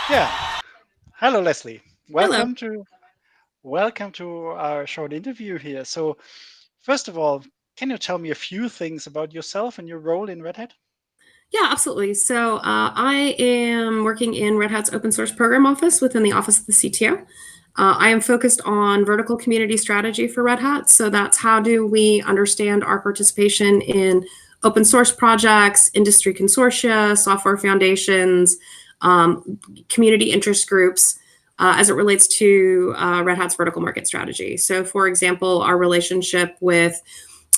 Yeah. Hello, Leslie. Hello. Welcome to our short interview here. So, first of all, can you tell me a few things about yourself and your role in Red Hat? Yeah, absolutely. So I am working in Red Hat's open source program office within the office of the CTO. I am focused on vertical community strategy for Red Hat. So that's how do we understand our participation in open source projects, industry consortia, software foundations, community interest groups, as it relates to Red Hat's vertical market strategy. So, for example, our relationship with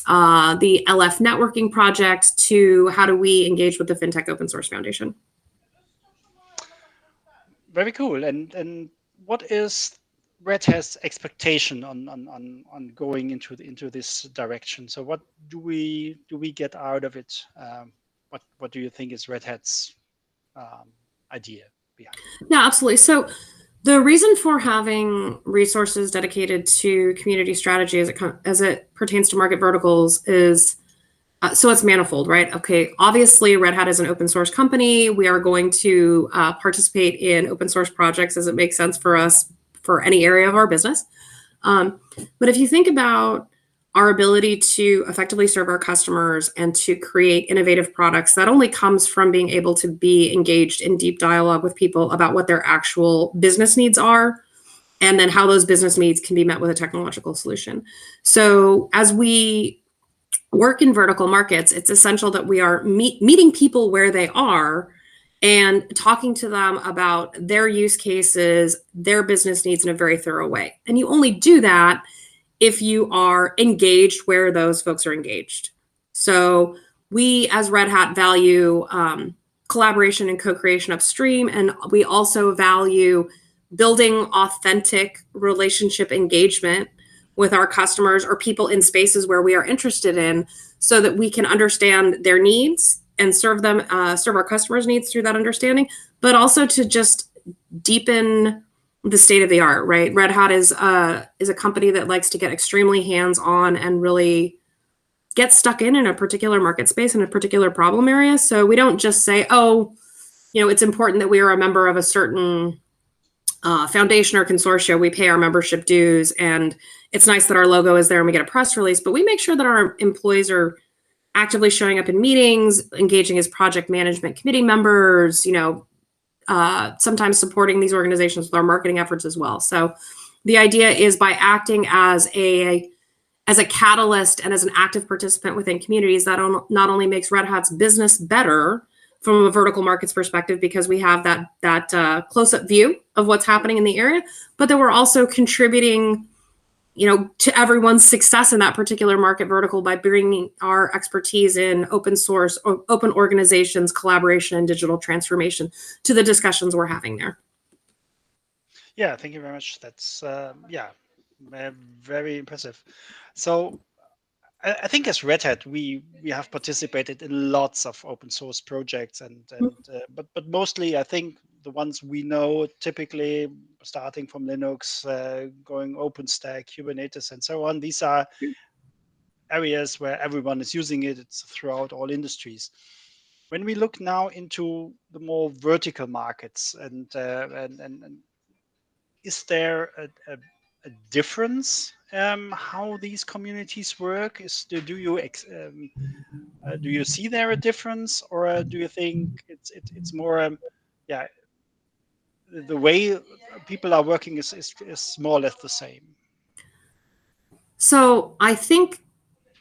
the LF networking project to how do we engage with the FinTech Open Source Foundation. Very cool. And what is Red Hat's expectation on going into this direction? So, what do we get out of it? What do you think is Red Hat's um, idea behind it? Yeah, absolutely. So the reason for having resources dedicated to community strategy as it pertains to market verticals is so it's manifold, right? Okay, obviously, Red Hat is an open source company. We are going to participate in open source projects as it makes sense for us for any area of our business. Um, but if you think about our ability to effectively serve our customers and to create innovative products, that only comes from being able to be engaged in deep dialogue with people about what their actual business needs are and then how those business needs can be met with a technological solution. So as we work in vertical markets, it's essential that we are meeting people where they are and talking to them about their use cases, their business needs in a very thorough way. And you only do that if you are engaged where those folks are engaged. So we as Red Hat value collaboration and co-creation upstream, and we also value building authentic relationship engagement with our customers or people in spaces where we are interested in so that we can understand their needs and serve our customers needs through that understanding, but also to just deepen the state of the art, right? Red Hat is a company that likes to get extremely hands on and really get stuck in a particular market space in a particular problem area. So we don't just say, oh, it's important that we are a member of a certain foundation or consortia. We pay our membership dues, and it's nice that our logo is there and we get a press release. But we make sure that our employees are actively showing up in meetings, engaging as project management committee members, sometimes supporting these organizations with our marketing efforts as well. So the idea is by acting as a catalyst and as an active participant within communities, that not only makes Red Hat's business better from a vertical markets perspective because we have that close-up view of what's happening in the area, but that we're also contributing to everyone's success in that particular market vertical by bringing our expertise in open source, open organizations, collaboration, and digital transformation to the discussions we're having there. Yeah, thank you very much. That's yeah, very impressive. So I think as Red Hat, we have participated in lots of open source projects, but mostly I think the ones we know, typically starting from Linux, going OpenStack, Kubernetes, and so on. These are areas where everyone is using it. It's throughout all industries. When we look now into the more vertical markets, and is there a difference how these communities work? Do you see there a difference, or do you think it's more yeah, the way people are working is more or less the same? So I think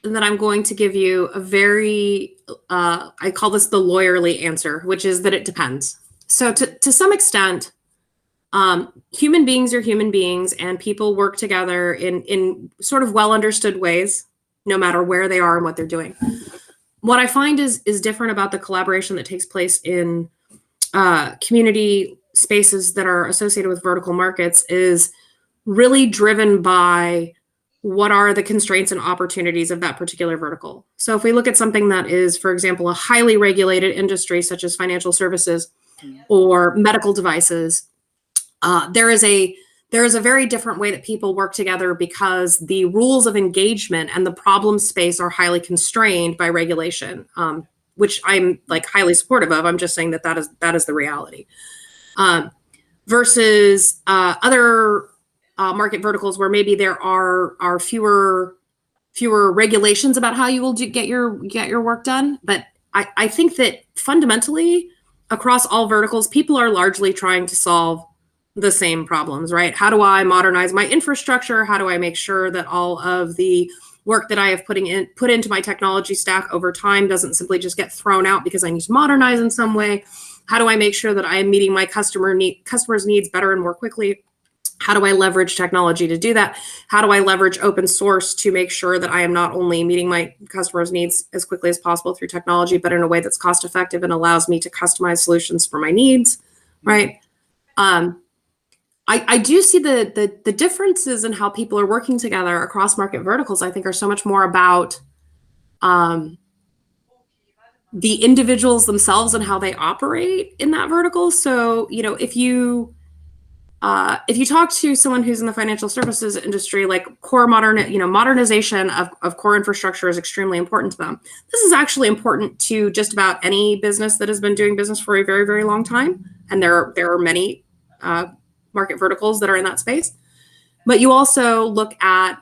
that I'm going to give you a very, I call this the lawyerly answer, which is that it depends. So to some extent, human beings are human beings, and people work together in sort of well understood ways, no matter where they are and what they're doing. What I find is different about the collaboration that takes place in community spaces that are associated with vertical markets is really driven by what are the constraints and opportunities of that particular vertical. So if we look at something that is, for example, a highly regulated industry such as financial services or medical devices, there is a very different way that people work together because the rules of engagement and the problem space are highly constrained by regulation, which I'm like highly supportive of. I'm just saying that is the reality. versus other market verticals where maybe there are fewer regulations about how you will get your work done. But I think that fundamentally across all verticals, people are largely trying to solve the same problems, right? How do I modernize my infrastructure? How do I make sure that all of the work that I have put into my technology stack over time doesn't simply just get thrown out because I need to modernize in some way? How do I make sure that I am meeting my customers' needs better and more quickly? How do I leverage technology to do that? How do I leverage open source to make sure that I am not only meeting my customers' needs as quickly as possible through technology, but in a way that's cost effective and allows me to customize solutions for my needs, right? I do see the differences in how people are working together across market verticals, I think, are so much more about the individuals themselves and how they operate in that vertical. So, if you talk to someone who's in the financial services industry, like modernization of core infrastructure is extremely important to them. This is actually important to just about any business that has been doing business for a very, very long time. And there are many market verticals that are in that space. But you also look at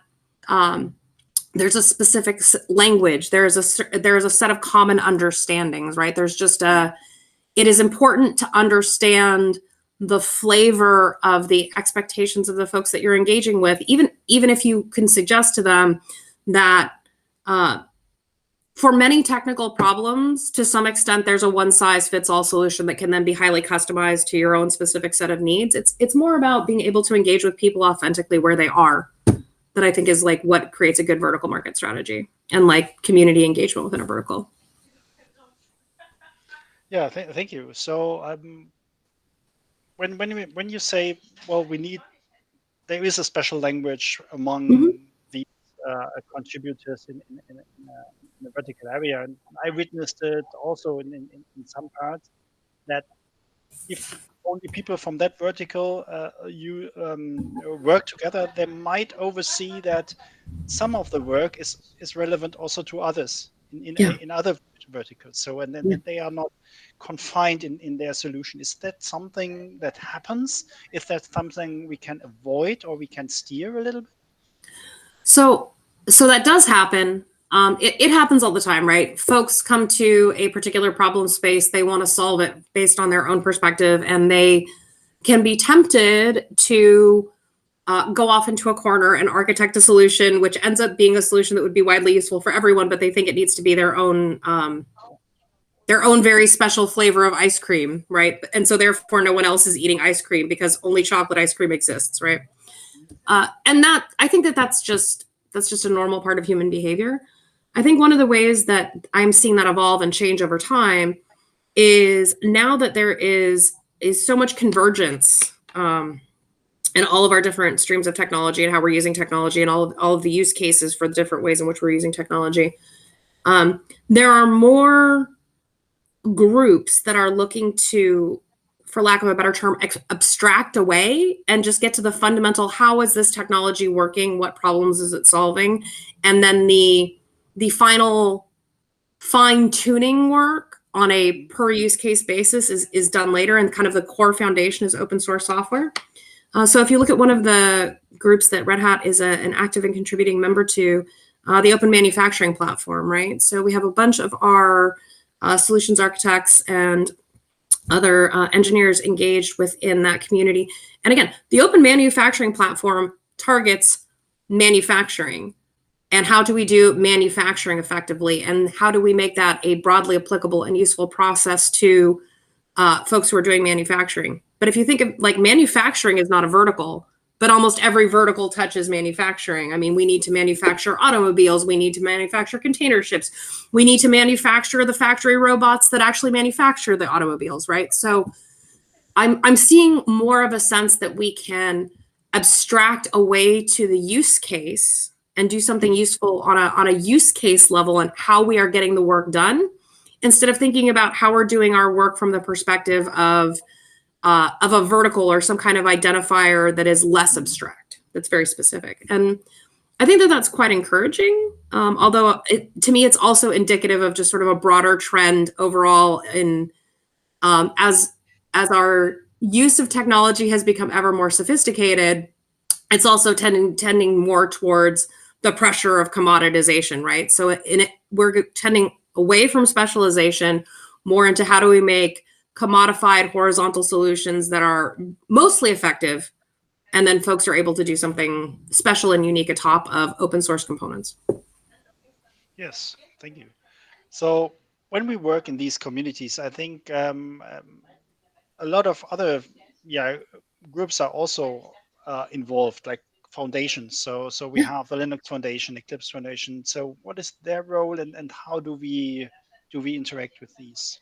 there's a specific language. There's a set of common understandings, right? It is important to understand the flavor of the expectations of the folks that you're engaging with, even if you can suggest to them that for many technical problems, to some extent, there's a one-size-fits-all solution that can then be highly customized to your own specific set of needs. It's more about being able to engage with people authentically where they are, that I think is like what creates a good vertical market strategy and like community engagement within a vertical. Yeah, thank you. So when you say, well, there is a special language among these contributors in a vertical area, and I witnessed it also in some parts, that if only people from that vertical you work together, they might oversee that some of the work is relevant also to others in other verticals. So and then they are not confined in their solution. Is that something that happens? Is that something we can avoid or we can steer a little bit? So that does happen. It happens all the time, right? Folks come to a particular problem space, they want to solve it based on their own perspective, and they can be tempted to go off into a corner and architect a solution, which ends up being a solution that would be widely useful for everyone, but they think it needs to be their own very special flavor of ice cream, right? And so therefore no one else is eating ice cream because only chocolate ice cream exists, right? And I think that's just a normal part of human behavior. I think one of the ways that I'm seeing that evolve and change over time is now that there is so much convergence in all of our different streams of technology and how we're using technology and all of the use cases for the different ways in which we're using technology. There are more groups that are looking to, for lack of a better term, abstract away and just get to the fundamental, how is this technology working? What problems is it solving? And then the final fine-tuning work on a per use case basis is done later, and kind of the core foundation is open source software. So if you look at one of the groups that Red Hat is an active and contributing member to, the Open Manufacturing Platform, right? So we have a bunch of our solutions architects and other engineers engaged within that community. And again, the Open Manufacturing Platform targets manufacturing. And how do we do manufacturing effectively? And how do we make that a broadly applicable and useful process to folks who are doing manufacturing? But if you think of like manufacturing is not a vertical, but almost every vertical touches manufacturing. I mean, we need to manufacture automobiles. We need to manufacture container ships. We need to manufacture the factory robots that actually manufacture the automobiles, right? So I'm seeing more of a sense that we can abstract away to the use case and do something useful on a use case level and how we are getting the work done, instead of thinking about how we're doing our work from the perspective of a vertical or some kind of identifier that is less abstract, that's very specific. And I think that that's quite encouraging, although to me, it's also indicative of just sort of a broader trend overall in as our use of technology has become ever more sophisticated, it's also tending more towards the pressure of commoditization, right? So we're tending away from specialization, more into how do we make commodified horizontal solutions that are mostly effective, and then folks are able to do something special and unique atop of open source components. Yes, thank you. So when we work in these communities, I think a lot of other groups are also involved, like foundations. So we have the Linux Foundation, Eclipse Foundation. So what is their role, and how do we interact with these?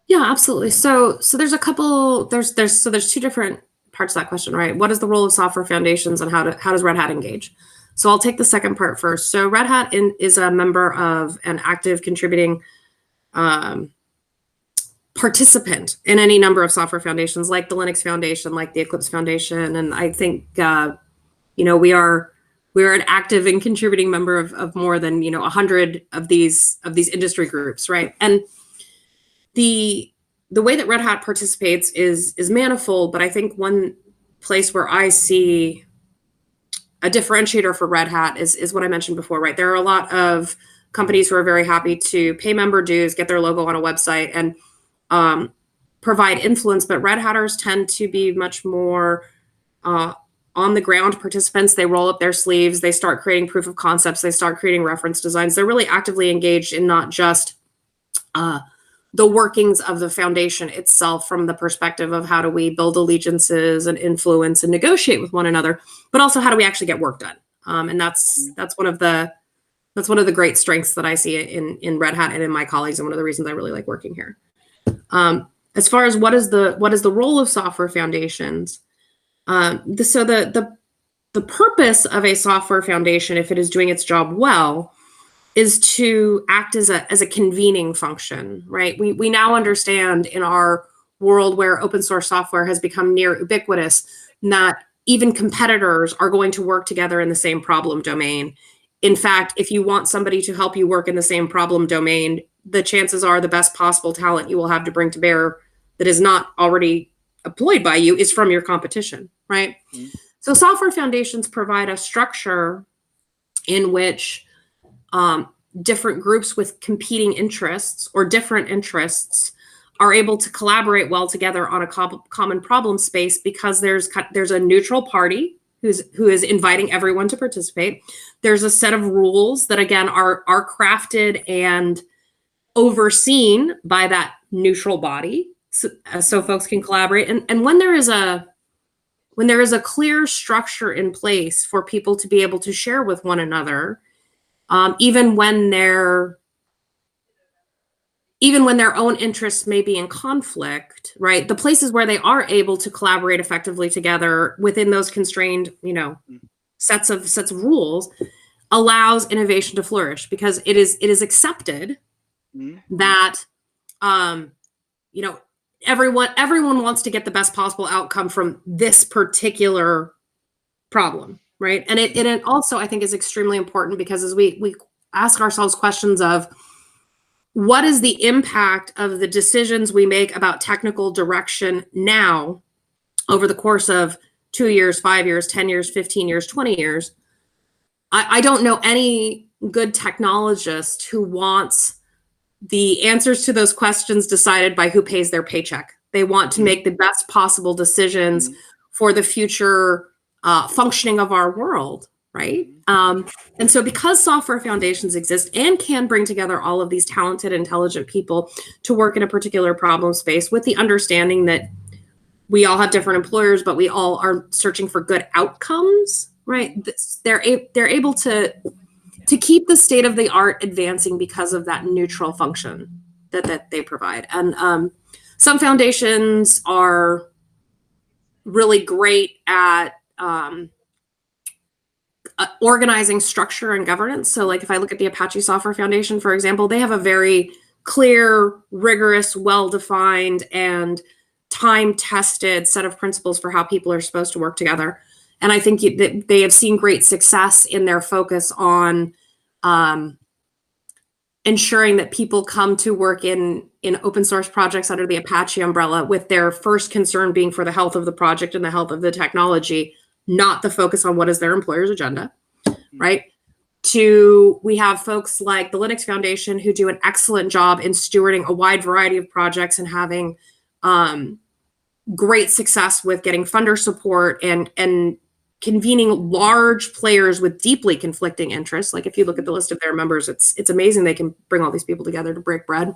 Yeah, absolutely. So there's a couple. There's two different parts of that question, right? What is the role of software foundations, and how does Red Hat engage? So I'll take the second part first. So Red Hat is a member of an active contributing participant in any number of software foundations, like the Linux Foundation, like the Eclipse Foundation, and I think we are an active and contributing member of more than 100 of these industry groups, right? And the way that Red Hat participates is manifold, but I think one place where I see a differentiator for Red Hat is what I mentioned before, right? There are a lot of companies who are very happy to pay member dues, get their logo on a website, and provide influence, but Red Hatters tend to be much more on the ground participants. They roll up their sleeves, they start creating proof of concepts, they start creating reference designs. They're really actively engaged in not just the workings of the foundation itself from the perspective of how do we build allegiances and influence and negotiate with one another, but also how do we actually get work done. And that's one of the great strengths that I see in Red Hat and in my colleagues, and one of the reasons I really like working here. As far as what is the role of software foundations, the purpose of a software foundation, if it is doing its job well, is to act as a convening function, right? We now understand in our world where open source software has become near ubiquitous that even competitors are going to work together in the same problem domain. In fact, if you want somebody to help you work in the same problem domain, the chances are the best possible talent you will have to bring to bear that is not already employed by you is from your competition, right? Mm-hmm. So software foundations provide a structure in which different groups with competing interests or different interests are able to collaborate well together on a common problem space, because there's a neutral party who is inviting everyone to participate. There's a set of rules that, again, are crafted and overseen by that neutral body, so folks can collaborate. And when there is a clear structure in place for people to be able to share with one another, even when their own interests may be in conflict, right? The places where they are able to collaborate effectively together within those constrained, sets of rules, allows innovation to flourish, because it is accepted that everyone wants to get the best possible outcome from this particular problem, right? And it also, I think, is extremely important, because as we ask ourselves questions of what is the impact of the decisions we make about technical direction now over the course of 2 years, 5 years, 10 years, 15 years, 20 years, I don't know any good technologist who wants the answers to those questions decided by who pays their paycheck. They want to make the best possible decisions for the future functioning of our world, right? And so because software foundations exist and can bring together all of these talented, intelligent people to work in a particular problem space with the understanding that we all have different employers, but we all are searching for good outcomes, right? They're able to keep the state of the art advancing because of that neutral function that they provide. And some foundations are really great at organizing structure and governance. So like if I look at the Apache Software Foundation, for example, they have a very clear, rigorous, well-defined, and time-tested set of principles for how people are supposed to work together. And I think that they have seen great success in their focus on ensuring that people come to work in in open source projects under the Apache umbrella, with their first concern being for the health of the project and the health of the technology, not the focus on what is their employer's agenda, right? We have folks like the Linux Foundation who do an excellent job in stewarding a wide variety of projects and having great success with getting funder support and convening large players with deeply conflicting interests. Like if you look at the list of their members, it's amazing they can bring all these people together to break bread.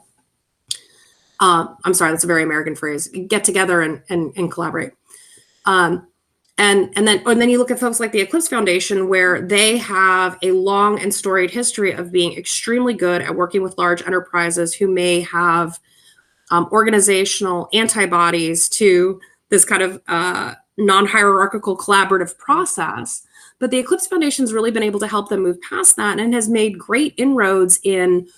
I'm sorry, that's a very American phrase. Get together and collaborate. And then you look at folks like the Eclipse Foundation, where they have a long and storied history of being extremely good at working with large enterprises who may have organizational antibodies to this kind of non-hierarchical collaborative process. But the Eclipse Foundation's really been able to help them move past that and has made great inroads in,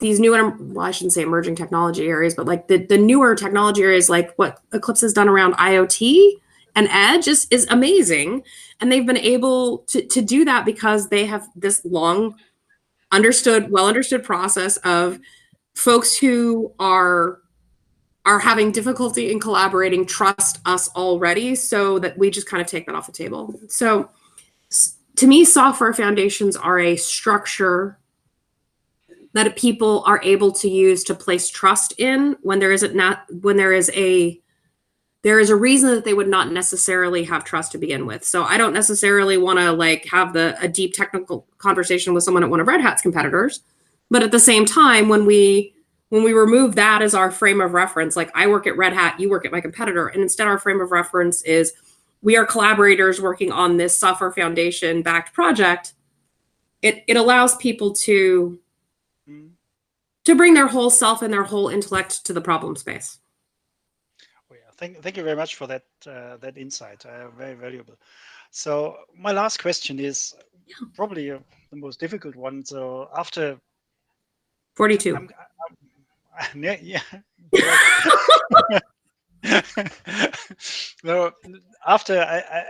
these new, well, I shouldn't say emerging technology areas, but like the newer technology areas, like what Eclipse has done around IoT and Edge is amazing. And they've been able to do that because they have this long well understood process of folks who are having difficulty in collaborating trust us already, so that we just kind of take that off the table. So to me, software foundations are a structure that people are able to use to place trust in when there is a reason that they would not necessarily have trust to begin with. So I don't necessarily want to like have a deep technical conversation with someone at one of Red Hat's competitors, but at the same time, when we remove that as our frame of reference, like I work at Red Hat, you work at my competitor, and instead our frame of reference is we are collaborators working on this software foundation backed project, it allows people to bring their whole self and their whole intellect to the problem space. Oh, yeah. Thank you very much for that insight. Very valuable. So my last question is probably the most difficult one. So after 42. Yeah. No, after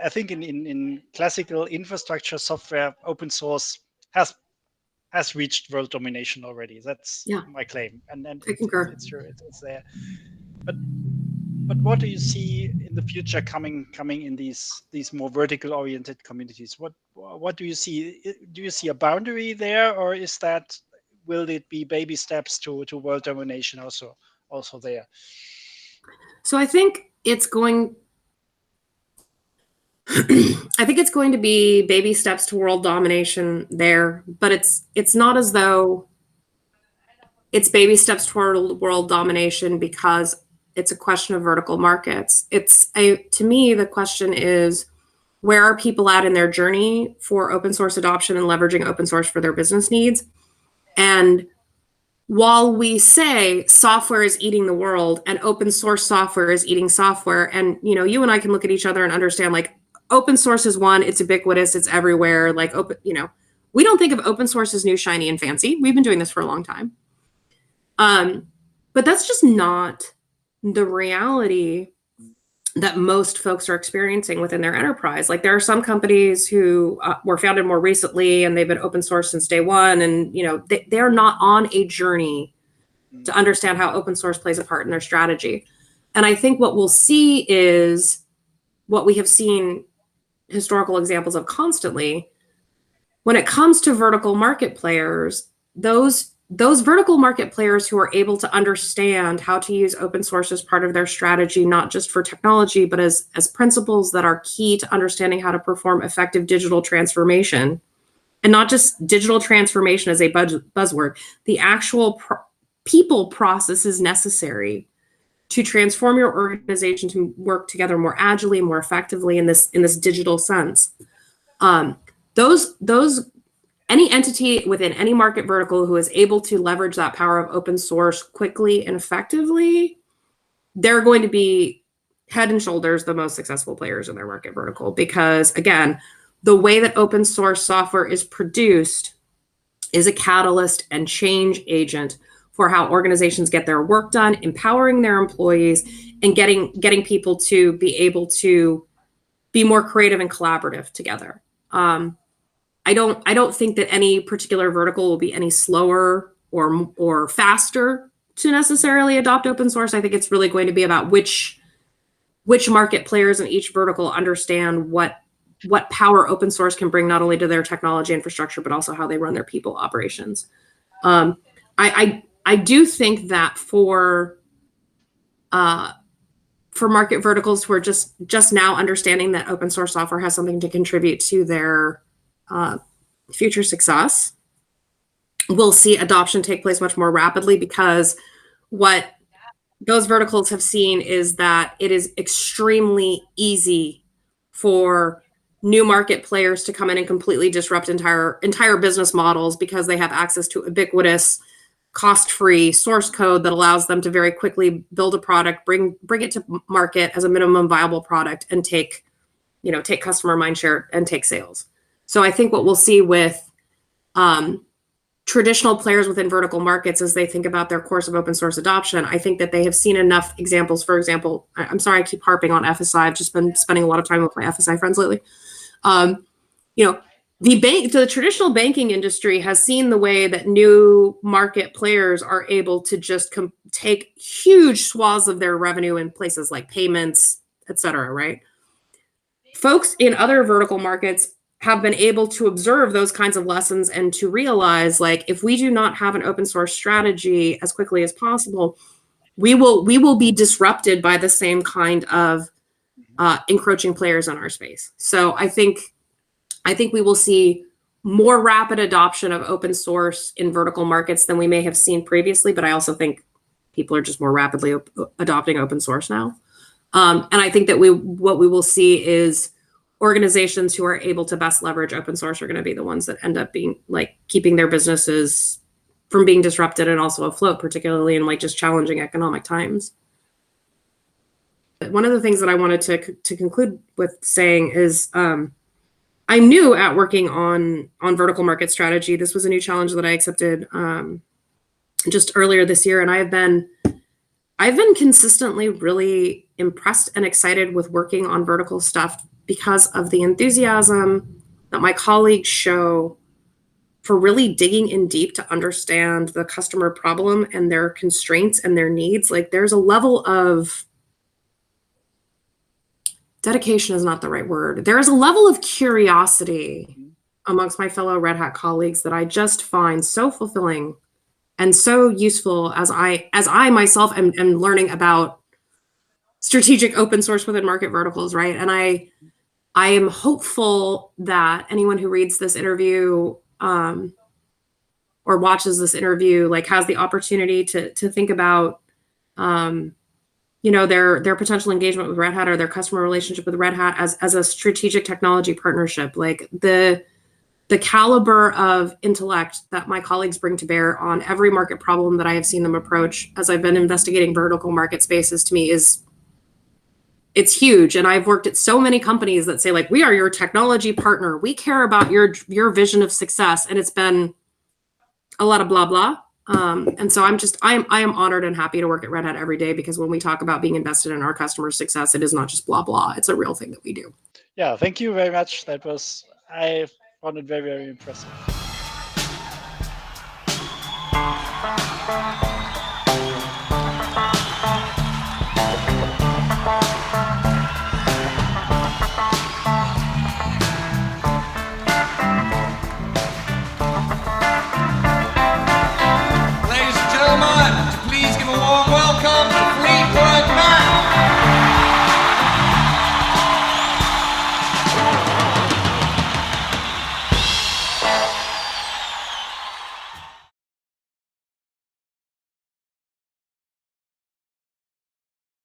I think in classical infrastructure software, open source has reached world domination already. That's my claim, and it's true. It's there. But what do you see in the future coming in these more vertical oriented communities? What do you see? Do you see a boundary there, or will it be baby steps to world domination also there? So I think it's going to be baby steps to world domination there, but it's not as though it's baby steps toward world domination because it's a question of vertical markets. To me, the question is, where are people at in their journey for open source adoption and leveraging open source for their business needs? And while we say software is eating the world and open source software is eating software, and you and I can look at each other and understand, like, open source is one, it's ubiquitous, it's everywhere. Like we don't think of open source as new, shiny, and fancy. We've been doing this for a long time. But that's just not the reality that most folks are experiencing within their enterprise. Like there are some companies who were founded more recently and they've been open source since day one. And, they're not on a journey to understand how open source plays a part in their strategy. And I think what we'll see is what we have seen historical examples of constantly. When it comes to vertical market players, those vertical market players who are able to understand how to use open source as part of their strategy, not just for technology, but as principles that are key to understanding how to perform effective digital transformation, and not just digital transformation as a buzzword, the actual people processes necessary to transform your organization to work together more agilely, more effectively in this digital sense. Any entity within any market vertical who is able to leverage that power of open source quickly and effectively, they're going to be head and shoulders the most successful players in their market vertical. Because again, the way that open source software is produced is a catalyst and change agent for how organizations get their work done, empowering their employees, and getting people to be able to be more creative and collaborative together. I don't think that any particular vertical will be any slower or faster to necessarily adopt open source. I think it's really going to be about which market players in each vertical understand what power open source can bring, not only to their technology infrastructure, but also how they run their people operations. I do think that for market verticals who are just now understanding that open source software has something to contribute to their future success, we'll see adoption take place much more rapidly, because what those verticals have seen is that it is extremely easy for new market players to come in and completely disrupt entire business models, because they have access to ubiquitous, cost-free source code that allows them to very quickly build a product, bring it to market as a minimum viable product, and take customer mindshare and take sales. So I think what we'll see with traditional players within vertical markets, as they think about their course of open source adoption, I think that they have seen enough examples. For example, I'm sorry I keep harping on FSI. I've just been spending a lot of time with my FSI friends lately. The traditional banking industry has seen the way that new market players are able to just take huge swaths of their revenue in places like payments, et cetera, right? Folks in other vertical markets have been able to observe those kinds of lessons and to realize, like, if we do not have an open source strategy as quickly as possible, we will be disrupted by the same kind of encroaching players in our space. So I think we will see more rapid adoption of open source in vertical markets than we may have seen previously, but I also think people are just more rapidly adopting open source now. And I think that what we will see is organizations who are able to best leverage open source are going to be the ones that end up being, like, keeping their businesses from being disrupted and also afloat, particularly in, like, just challenging economic times. One of the things that I wanted to conclude with saying is I'm new at working on vertical market strategy. This was a new challenge that I accepted just earlier this year, and I've been consistently really impressed and excited with working on vertical stuff because of the enthusiasm that my colleagues show for really digging in deep to understand the customer problem and their constraints and their needs. Like, there's a level of dedication is not the right word. There is a level of curiosity amongst my fellow Red Hat colleagues that I just find so fulfilling and so useful as I myself am learning about strategic open source within market verticals, right? And I am hopeful that anyone who reads this interview or watches this interview, like, has the opportunity to think about their potential engagement with Red Hat or their customer relationship with Red Hat as a strategic technology partnership. Like, the caliber of intellect that my colleagues bring to bear on every market problem that I have seen them approach as I've been investigating vertical market spaces, to me, it's huge. And I've worked at so many companies that say, like, we are your technology partner. We care about your vision of success. And it's been a lot of blah, blah. And so I am honored and happy to work at Red Hat every day, because when we talk about being invested in our customers' success, it is not just blah, blah. It's a real thing that we do. Yeah, thank you very much. I found it very, very impressive.